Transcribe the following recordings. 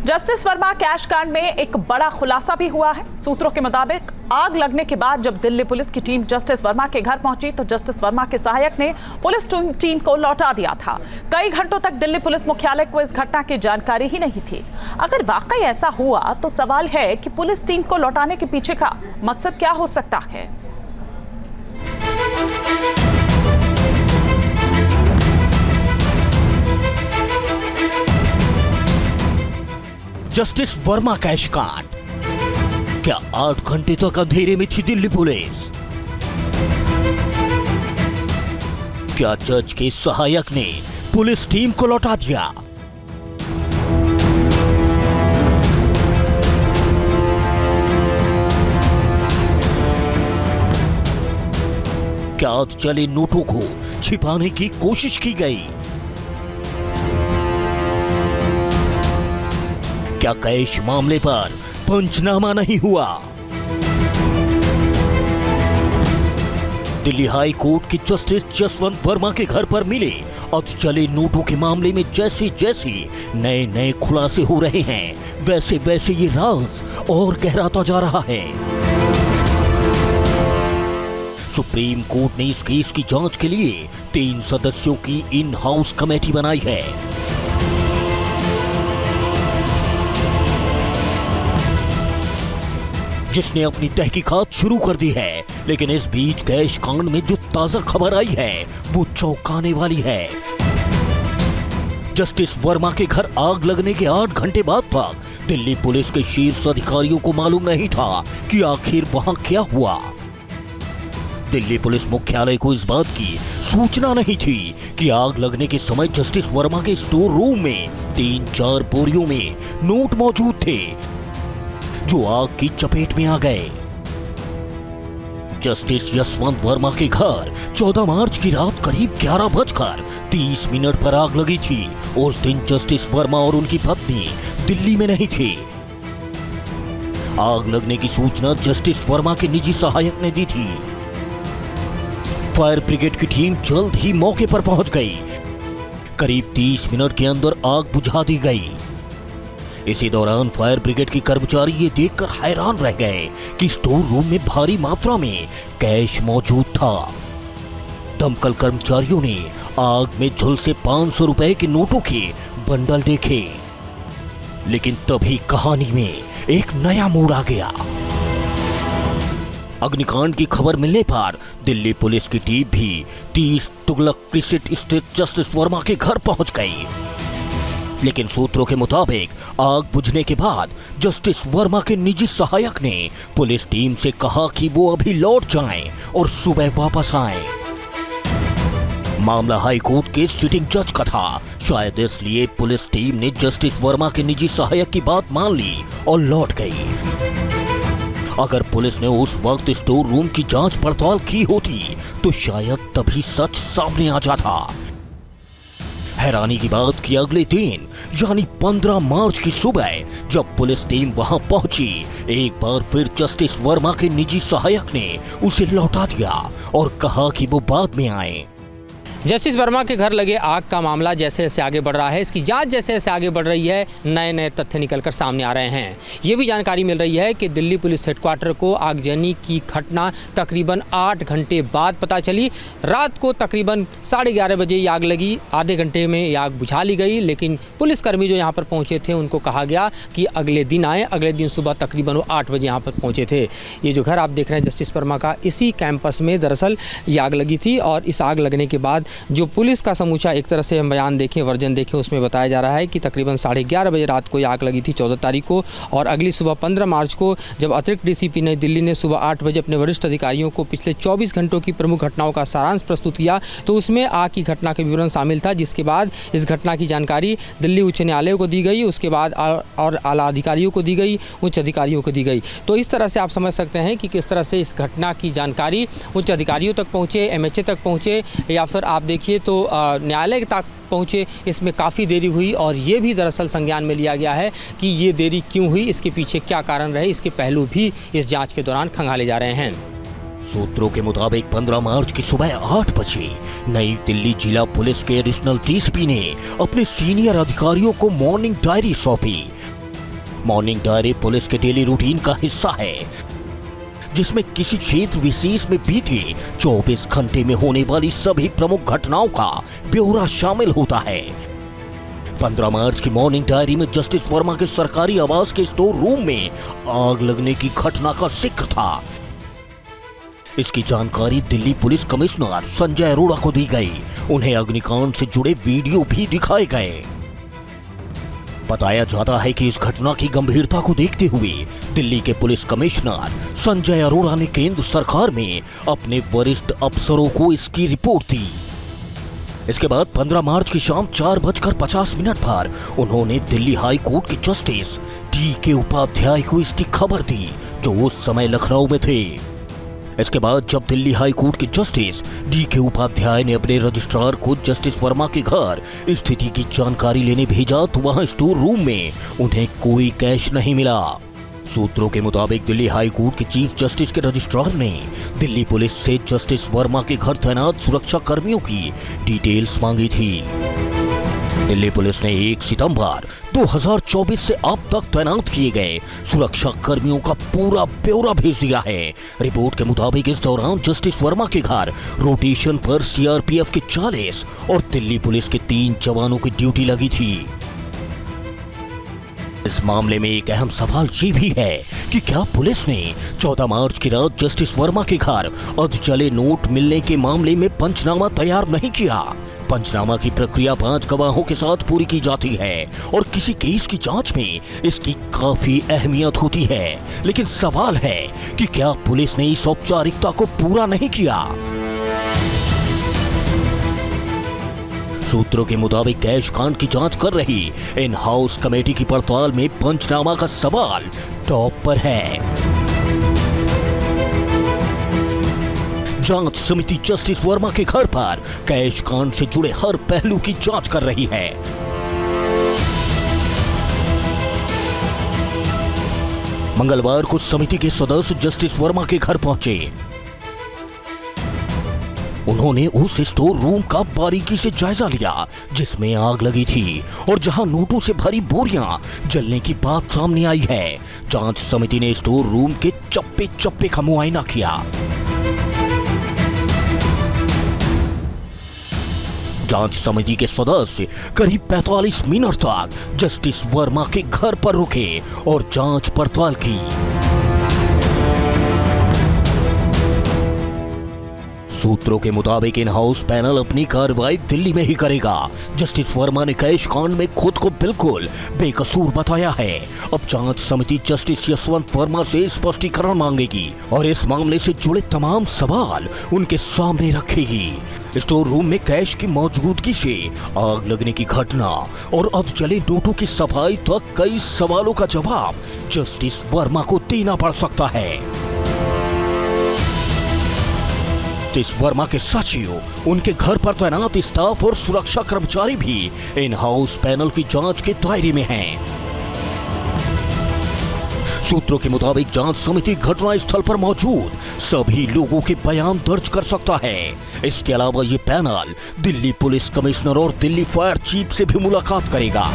Justice Verma cash कांड में एक बड़ा खुलासा भी हुआ है। सूत्रों के मुताबिक आग लगने के बाद जब दिल्ली पुलिस की टीम जस्टिस वर्मा के घर पहुंची तो जस्टिस वर्मा के सहायक ने पुलिस टीम को लौटा दिया था। कई घंटों तक दिल्ली पुलिस मुख्यालय को इस घटना की जानकारी ही नहीं थी। अगर वाकई ऐसा हुआ तो सवाल है कि पुलिस टीम को लौटाने के पीछे का मकसद क्या हो सकता है। जस्टिस वर्मा कैश कांड, क्या 8 घंटे तक अंधेरे में थी दिल्ली पुलिस? क्या जज के सहायक ने पुलिस टीम को लौटा दिया? क्या चले नोटों को छिपाने की कोशिश की गई? क्या कैश मामले पर पंचनामा नहीं हुआ? दिल्ली हाई कोर्ट के जस्टिस जसवंत वर्मा के घर पर मिले अधचले नोटों के मामले में जैसे जैसे नए नए खुलासे हो रहे हैं, वैसे वैसे ये राज और गहराता जा रहा है। सुप्रीम कोर्ट ने इस केस की जांच के लिए 3 सदस्यों की इन हाउस कमेटी बनाई है। जिसने अपनी तहकीकात शुरू कर दी है, लेकिन इस बीच कैश कांड में जो ताजा खबर आई है वो चौंकाने वाली है। जस्टिस वर्मा के घर आग लगने के 8 घंटे बाद तक दिल्ली पुलिस के शीर्ष अधिकारियों को मालूम नहीं था कि आखिर वहां क्या हुआ। दिल्ली पुलिस मुख्यालय को इस बात की सूचना नहीं थी कि आग लगने के समय जस्टिस वर्मा के स्टोर रूम में 3-4 बोरियों में नोट मौजूद थे जो आग की चपेट में आ गए। जस्टिस जसवंत वर्मा के घर 14 मार्च की रात करीब 11:30 पर आग लगी थी। उस दिन जस्टिस वर्मा और उनकी पत्नी दिल्ली में नहीं थे। आग लगने की सूचना जस्टिस वर्मा के निजी सहायक ने दी थी। फायर ब्रिगेड की टीम जल्द ही मौके पर पहुंच गई। करीब 30 मिनट के अंदर आग बुझा दी गई। इसी दौरान फायर ब्रिगेड के कर्मचारी ये देखकर हैरान रह गए कि स्टोर रूम में भारी मात्रा में कैश मौजूद था। दमकल कर्मचारियों ने आग में झुलसे 500 रुपए के नोटों के बंडल देखे, लेकिन तभी कहानी में एक नया मोड़ आ गया। अग्निकांड की खबर मिलने पर दिल्ली पुलिस की टीम भी 30 तुगलक क्रिकेट स्थित जस्टिस वर्मा के घर पहुंच गई। लेकिन सूत्रों के मुताबिक आग बुझने के बाद जस्टिस वर्मा के निजी सहायक ने पुलिस टीम से कहा कि वो अभी लौट जाएं और सुबह वापस आएं। मामला हाई कोर्ट के सिटिंग जज का था। शायद इसलिए पुलिस टीम ने जस्टिस वर्मा के निजी सहायक की बात मान ली और लौट गई। अगर पुलिस ने उस वक्त स्टोर रूम की जांच पड़ताल की होती तो शायद तभी सच सामने आ जाता। हैरानी की बात कि अगले दिन यानी 15 मार्च की सुबह जब पुलिस टीम वहां पहुंची, एक बार फिर जस्टिस वर्मा के निजी सहायक ने उसे लौटा दिया और कहा कि वो बाद में आए। जस्टिस वर्मा के घर लगे आग का मामला जैसे जैसे आगे बढ़ रहा है, इसकी जांच जैसे जैसे आगे बढ़ रही है, नए नए तथ्य निकलकर सामने आ रहे हैं। ये भी जानकारी मिल रही है कि दिल्ली पुलिस हेडक्वार्टर को आगजनी की घटना तकरीबन 8 घंटे बाद पता चली। रात को तकरीबन 11:30 बजे ये आग लगी। आधे घंटे में ये आग बुझा ली गई, लेकिन पुलिसकर्मी जो यहाँ पर पहुँचे थे उनको कहा गया कि अगले दिन आए। अगले दिन सुबह तकरीबन वो 8 बजे यहाँ पर पहुँचे थे। ये जो घर आप देख रहे हैं जस्टिस वर्मा का, इसी कैंपस में दरअसल ये आग लगी थी। और इस आग लगने के बाद जो पुलिस का समूचा एक तरह से हम बयान देखें, वर्जन देखें, उसमें बताया जा रहा है कि तकरीबन 11:30 बजे रात को ये आग लगी थी 14 तारीख को। और अगली सुबह 15 मार्च को जब अतिरिक्त डीसीपी नई दिल्ली ने सुबह 8 बजे अपने वरिष्ठ अधिकारियों को पिछले 24 घंटों की प्रमुख घटनाओं का सारांश प्रस्तुत किया तो उसमें आग की घटना का विवरण शामिल था, जिसके बाद इस घटना की जानकारी दिल्ली उच्च न्यायालय को दी गई, उसके बाद और आला अधिकारियों को दी गई, उच्च अधिकारियों को दी गई। तो इस तरह से आप समझ सकते हैं कि किस तरह से इस घटना की जानकारी उच्च अधिकारियों तक पहुँचे, MHA तक पहुँचे, या फिर आप देखिए तो न्यायालय तक पहुँचे। इसमें काफ़ी देरी हुई और ये भी दरअसल संज्ञान में लिया गया है कि ये देरी क्यों हुई, इसके पीछे क्या कारण रहे, इसके पहलू भी इस जांच के दौरान खंगाले जा रहे हैं। सूत्रों के मुताबिक 15 मार्च की सुबह 8 बजे नई दिल्ली जिला पुलिस के एडिशनल डीसीपी ने अपने सीनियर अधिकारियों को मॉर्निंग डायरी सौंपी। मॉर्निंग डायरी पुलिस के डेली रूटीन का हिस्सा है, जिसमें किसी क्षेत्र विशेष में बीते 24 घंटे में होने वाली सभी प्रमुख घटनाओं का ब्यौरा शामिल होता है। 15 मार्च की मॉर्निंग डायरी में जस्टिस वर्मा के सरकारी आवास के स्टोर रूम में आग लगने की घटना का जिक्र था। इसकी जानकारी दिल्ली पुलिस कमिश्नर संजय अरोड़ा को दी गई। उन्हें अग्निकांड से जुड़े वीडियो भी दिखाए गए। बताया जाता है कि इस घटना की गंभीरता को देखते हुए दिल्ली के पुलिस कमिश्नर संजय अरोड़ा ने केंद्र सरकार में अपने वरिष्ठ अफसरों को इसकी रिपोर्ट दी। इसके बाद 15 मार्च की शाम 4:50 पर उन्होंने दिल्ली हाई कोर्ट के जस्टिस DK उपाध्याय को इसकी खबर दी, जो उस समय लखनऊ में थे। इसके बाद जब दिल्ली हाई कोर्ट के जस्टिस DK उपाध्याय ने अपने रजिस्ट्रार को जस्टिस वर्मा के घर स्थिति की जानकारी लेने भेजा तो वहां स्टोर रूम में उन्हें कोई कैश नहीं मिला। सूत्रों के मुताबिक दिल्ली हाई कोर्ट के चीफ जस्टिस के रजिस्ट्रार ने दिल्ली पुलिस से जस्टिस वर्मा के घर तैनात सुरक्षा कर्मियों की डिटेल्स मांगी थी। दिल्ली पुलिस ने 1 सितंबर 2024 से अब तक तैनात किए गए सुरक्षा कर्मियों का पूरा ब्यौरा भेज दिया है। रिपोर्ट के मुताबिक इस दौरान जस्टिस वर्मा के घर रोटेशन पर CRPF के 40 और दिल्ली पुलिस के 3 जवानों की ड्यूटी लगी थी। इस मामले में एक अहम सवाल ये भी है कि क्या पुलिस ने 14 मार्च की रात जस्टिस वर्मा के घर अधजले नोट मिलने के मामले में पंचनामा तैयार नहीं किया। पंचनामा की प्रक्रिया 5 गवाहों के साथ पूरी की जाती है और किसी केस की जांच में इसकी काफी अहमियत होती है। लेकिन सवाल है कि क्या पुलिस ने इस औपचारिकता को पूरा नहीं किया। सूत्रों के मुताबिक कैश कांड की जांच कर रही इन हाउस कमेटी की पड़ताल में पंचनामा का सवाल टॉप पर है। जांच समिति जस्टिस वर्मा के घर पर कैश कांड से जुड़े हर पहलू की जांच कर रही है। मंगलवार को समिति के सदस्य जस्टिस वर्मा के घर पहुंचे। उन्होंने उस स्टोर रूम का बारीकी से जायजा लिया जिसमें आग लगी थी और जहां नोटों से भरी बोरियां जलने की बात सामने आई है। जांच समिति ने स्टोर रूम के चप्पे चप्पे का मुआयना किया। जांच समिति के सदस्य करीब 45 मिनट तक जस्टिस वर्मा के घर पर रुके और जांच पड़ताल की। सूत्रों के मुताबिक इन हाउस पैनल अपनी कार्रवाई दिल्ली में ही करेगा। जस्टिस वर्मा ने कैश कांड में खुद को बिल्कुल बेकसूर बताया है। अब जांच समिति जस्टिस यशवंत वर्मा से स्पष्टीकरण मांगेगी और इस मामले से जुड़े तमाम सवाल उनके सामने रखेगी। स्टोर रूम में कैश की मौजूदगी से आग लगने की घटना और अधजले नोटों की सफाई तक कई सवालों का जवाब जस्टिस वर्मा को देना पड़ सकता है। जस्टिस वर्मा के सचिव, उनके घर पर तैनात स्टाफ और सुरक्षा कर्मचारी भी इन हाउस पैनल की जांच के दायरे में हैं। सूत्रों के मुताबिक जांच समिति घटनास्थल पर मौजूद सभी लोगों के बयान दर्ज कर सकता है। इसके अलावा ये पैनल दिल्ली पुलिस कमिश्नर और दिल्ली फायर चीफ से भी मुलाकात करेगा।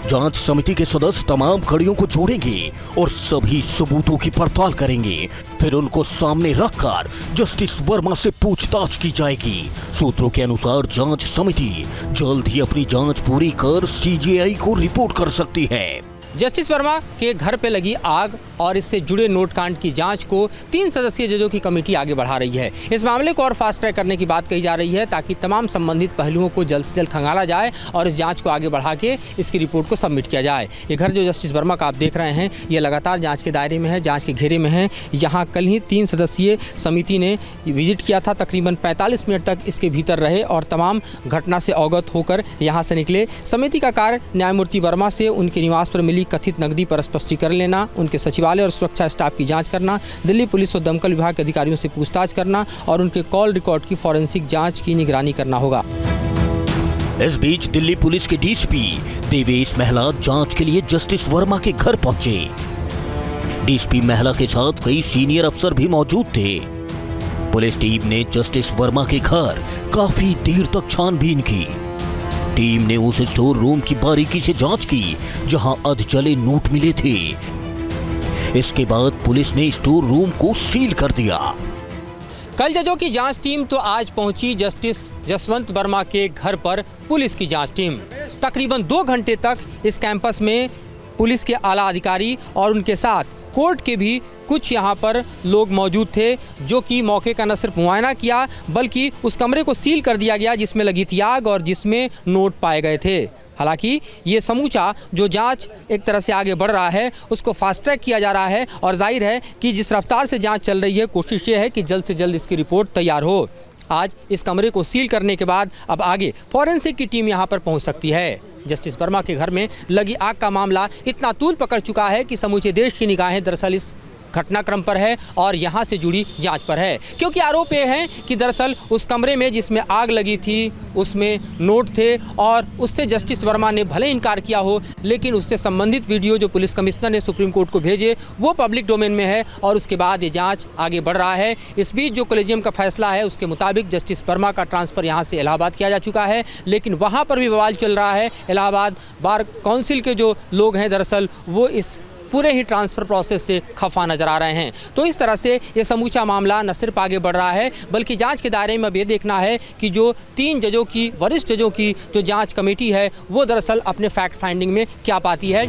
जांच समिति के सदस्य तमाम कड़ियों को जोड़ेंगे और सभी सबूतों की पड़ताल करेंगे। फिर उनको सामने रखकर जस्टिस वर्मा से पूछताछ की जाएगी। सूत्रों के अनुसार जांच समिति जल्द ही अपनी जांच पूरी कर CJI को रिपोर्ट कर सकती है। जस्टिस वर्मा के घर पे लगी आग और इससे जुड़े नोटकांड की जांच को 3 सदस्यीय जजों की कमेटी आगे बढ़ा रही है। इस मामले को और फास्ट ट्रैक करने की बात कही जा रही है ताकि तमाम संबंधित पहलुओं को जल्द से जल्द खंगाला जाए और इस जांच को आगे बढ़ा के इसकी रिपोर्ट को सबमिट किया जाए। ये घर जो जस्टिस वर्मा का आप देख रहे हैं, ये लगातार जाँच के दायरे में है, जाँच के घेरे में है। यहाँ कल ही 3 सदस्यीय समिति ने विजिट किया था, तकरीबन 45 मिनट तक इसके भीतर रहे और तमाम घटना से अवगत होकर यहाँ से निकले। समिति का कार्य न्यायमूर्ति वर्मा से उनके निवास पर मिली कथित नकदी पर स्पष्टीकरण लेना, उनके सचिवालय और सुरक्षा स्टाफ की जांच करना, दिल्ली पुलिस और दमकल विभाग के अधिकारियों से पूछताछ करना और उनके कॉल रिकॉर्ड की फॉरेंसिक जांच की निगरानी करना होगा। इस बीच दिल्ली पुलिस के DCP देवेश महला जांच के लिए जस्टिस वर्मा के घर पहुंचे। DCP महला के साथ कई सीनियर अफसर भी मौजूद थे। पुलिस टीम ने जस्टिस वर्मा के घर काफी देर तक छानबीन की। टीम ने उस स्टोर रूम की बारीकी से जांच की जहां अधजले नोट मिले थे। इसके बाद पुलिस ने स्टोर रूम को सील कर दिया। कल जजों की जांच टीम तो आज पहुंची जस्टिस जसवंत वर्मा के घर पर पुलिस की जांच टीम। तकरीबन 2 घंटे तक इस कैंपस में पुलिस के आला अधिकारी और उनके साथ कोर्ट के भी कुछ यहाँ पर लोग मौजूद थे, जो कि मौके का न सिर्फ मुआयना किया बल्कि उस कमरे को सील कर दिया गया जिसमें लगी थी आग और जिसमें नोट पाए गए थे। हालांकि ये समूचा जो जांच एक तरह से आगे बढ़ रहा है उसको फास्ट ट्रैक किया जा रहा है और जाहिर है कि जिस रफ्तार से जांच चल रही है कोशिश ये है कि जल्द से जल्द इसकी रिपोर्ट तैयार हो। आज इस कमरे को सील करने के बाद अब आगे फॉरेंसिक की टीम यहाँ पर पहुँच सकती है। जस्टिस वर्मा के घर में लगी आग का मामला इतना तूल पकड़ चुका है कि समूचे देश की निगाहें दरअसल इस घटनाक्रम पर है और यहाँ से जुड़ी जांच पर है, क्योंकि आरोप ये है कि दरअसल उस कमरे में जिसमें आग लगी थी उसमें नोट थे और उससे जस्टिस वर्मा ने भले इनकार किया हो लेकिन उससे संबंधित वीडियो जो पुलिस कमिश्नर ने सुप्रीम कोर्ट को भेजे वो पब्लिक डोमेन में है और उसके बाद ये जांच आगे बढ़ रहा है। इस बीच जो कॉलेजियम का फैसला है उसके मुताबिक जस्टिस वर्मा का ट्रांसफ़र यहाँ से इलाहाबाद किया जा चुका है, लेकिन वहाँ पर भी बवाल चल रहा है। इलाहाबाद बार काउंसिल के जो लोग हैं दरअसल वो इस पूरे ही ट्रांसफ़र प्रोसेस से खफा नजर आ रहे हैं। तो इस तरह से ये समूचा मामला न सिर्फ आगे बढ़ रहा है बल्कि जांच के दायरे में अब ये देखना है कि जो 3 जजों की वरिष्ठ जजों की जो जांच कमेटी है वो दरअसल अपने फैक्ट फाइंडिंग में क्या पाती है।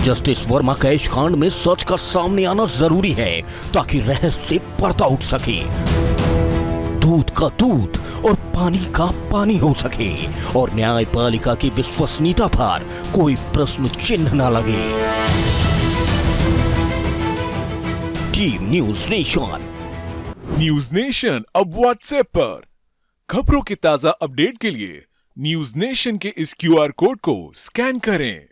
जस्टिस वर्मा कैश कांड में सच का सामने आना जरूरी है ताकि रहस्य पर्दा उठ सके, दूध का दूध और पानी का पानी हो सके और न्यायपालिका की विश्वसनीयता पर कोई प्रश्न चिन्ह न लगे। Team news nation. News nation अब व्हाट्सएप पर खबरों के ताजा अपडेट के लिए न्यूज़ नेशन के इस QR कोड को स्कैन करें।